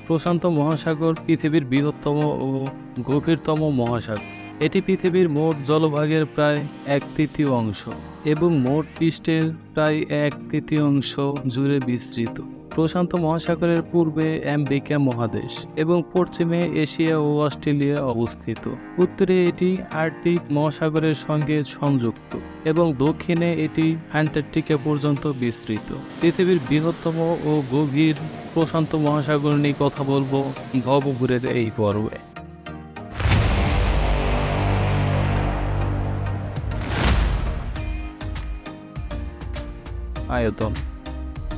প্রশান্ত মহাসাগর পৃথিবীর বৃহত্তম ও গভীরতম মহাসাগর। এটি পৃথিবীর মোট জলভাগের প্রায় 1/3 অংশ এবং মোট পৃষ্ঠের প্রায় 1/3 অংশ জুড়ে বিস্তৃত। প্রশান্ত মহাসাগরের পূর্বে আমেরিকা মহাদেশ এবং পশ্চিমে এশিয়া ও অস্ট্রেলিয়া অবস্থিত। উত্তরে এটি আর্কটিক মহাসাগরের সঙ্গে সংযুক্ত এবং দক্ষিণে এটি অ্যান্টার্কটিকা পর্যন্ত বিস্তৃত। পৃথিবীর বৃহত্তম ও গভীর প্রশান্ত মহাসাগর নিয়ে কথা বলবো ভবঘুরের এই পর্বে। আয়তন।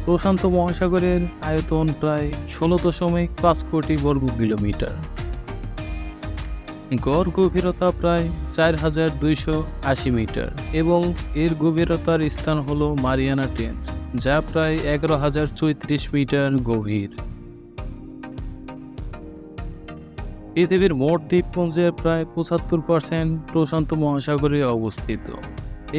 প্রশান্ত মহাসাগরের আয়তন প্রায় 16.5 কোটি বর্গ কিলোমিটার। গড় গভীরতা প্রায় 4280 মিটার এবং এর গভীরতার স্থান হল মারিয়ানা ট্রেঞ্চ, যা প্রায় 11034 মিটার গভীর। পৃথিবীর মোট দ্বীপপুঞ্জের প্রায় 75% প্রশান্ত মহাসাগরে অবস্থিত।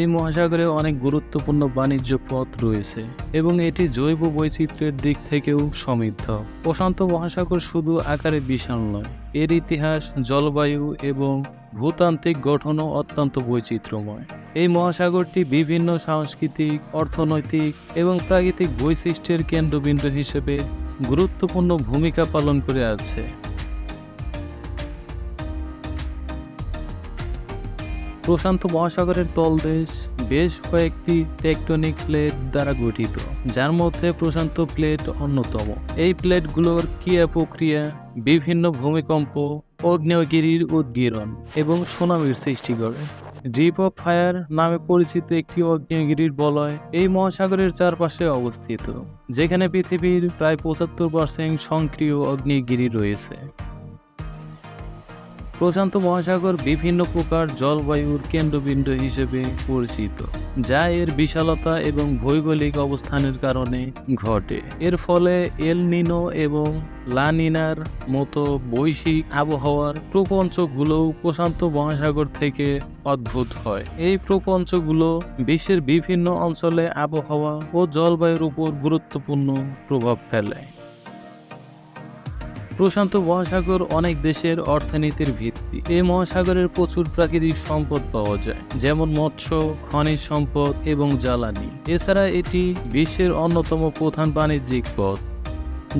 এই মহাসাগরে অনেক গুরুত্বপূর্ণ বাণিজ্য পথ রয়েছে এবং এটি জৈব বৈচিত্র্যের দিক থেকেও সমৃদ্ধ। প্রশান্ত মহাসাগর শুধু আকারে বিশাল নয়, এর ইতিহাস, জলবায়ু এবং ভূতাত্ত্বিক গঠনও অত্যন্ত বৈচিত্র্যময়। এই মহাসাগরটি বিভিন্ন সাংস্কৃতিক, অর্থনৈতিক এবং প্রাকৃতিক বৈশিষ্ট্যের কেন্দ্রবিন্দু হিসেবে গুরুত্বপূর্ণ ভূমিকা পালন করে আছে। প্রশান্ত মহাসাগরের তলদেশ বেশ কয়েকটি টেকটনিক প্লেট দ্বারা গঠিত, যার মধ্যে প্রশান্ত প্লেট অন্যতম। এই প্লেটগুলোর ক্রিয়া প্রক্রিয়া বিভিন্ন ভূমিকম্প, আগ্নেয়গিরির উদগীরণ এবং সুনামির সৃষ্টি করে। রিপ অফ ফায়ার নামে পরিচিত একটি আগ্নেয়গিরির বলয় এই মহাসাগরের চারপাশে অবস্থিত, যেখানে পৃথিবীর প্রায় 75% সক্রিয় আগ্নেয়গিরি রয়েছে। প্রশান্ত মহাসাগর বিভিন্ন প্রকার জলবায়ুর কেন্দ্রবিন্দু হিসেবে পরিচিত, যা এর বিশালতা এবং ভৌগোলিক অবস্থানের কারণে ঘটে। এর ফলে এল নিনো এবং লা নিনার মতো বৈশ্বিক আবহাওয়ার প্রপঞ্চগুলোও প্রশান্ত মহাসাগর থেকে উদ্ভূত হয়। এই প্রপঞ্চগুলো বিশ্বের বিভিন্ন অঞ্চলে আবহাওয়া ও জলবায়ুর উপর গুরুত্বপূর্ণ প্রভাব ফেলে। প্রশান্ত মহাসাগর অনেক দেশের অর্থনীতির ভিত্তি। এই মহাসাগরের প্রচুর প্রাকৃতিক সম্পদ পাওয়া যায়, যেমন মৎস্য, খনিজ সম্পদ এবং জ্বালানি। এছাড়া এটি বিশ্বের অন্যতম প্রধান বাণিজ্যিক পথ,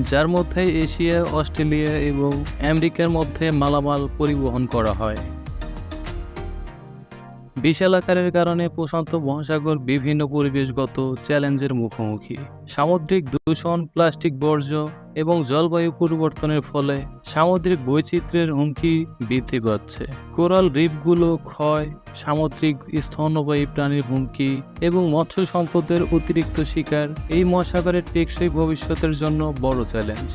যার মধ্যে এশিয়া, অস্ট্রেলিয়া এবং আমেরিকার মধ্যে মালামাল পরিবহন করা হয়। বিশাল আকারের কারণে প্রশান্ত মহাসাগর বিভিন্ন পরিবেশগত চ্যালেঞ্জের মুখোমুখি। সামুদ্রিক দূষণ, প্লাস্টিক বর্জ্য এবং জলবায়ু পরিবর্তনের ফলে সামুদ্রিক বৈচিত্র্যের হুমকি বৃদ্ধি পাচ্ছে। কোরাল রিফগুলো ক্ষয়, সামুদ্রিক স্তন্যপায়ী প্রাণীর হুমকি এবং মৎস্য সম্পদের অতিরিক্ত শিকার এই মহাসাগরের টেকসই ভবিষ্যতের জন্য বড় চ্যালেঞ্জ।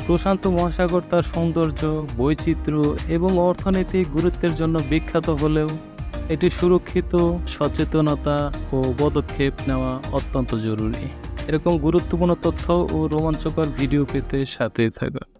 প্রশান্ত মহাসাগর তার সৌন্দর্য, বৈচিত্র্য এবং অর্থনৈতিক গুরুত্বের জন্য বিখ্যাত হলেও এটি সুরক্ষিত, সচেতনতা ও পদক্ষেপ নেওয়া অত্যন্ত জরুরি। এরকম গুরুত্বপূর্ণ তথ্য ও রোমাঞ্চকর ভিডিও পেতে সাথেই থাকুন।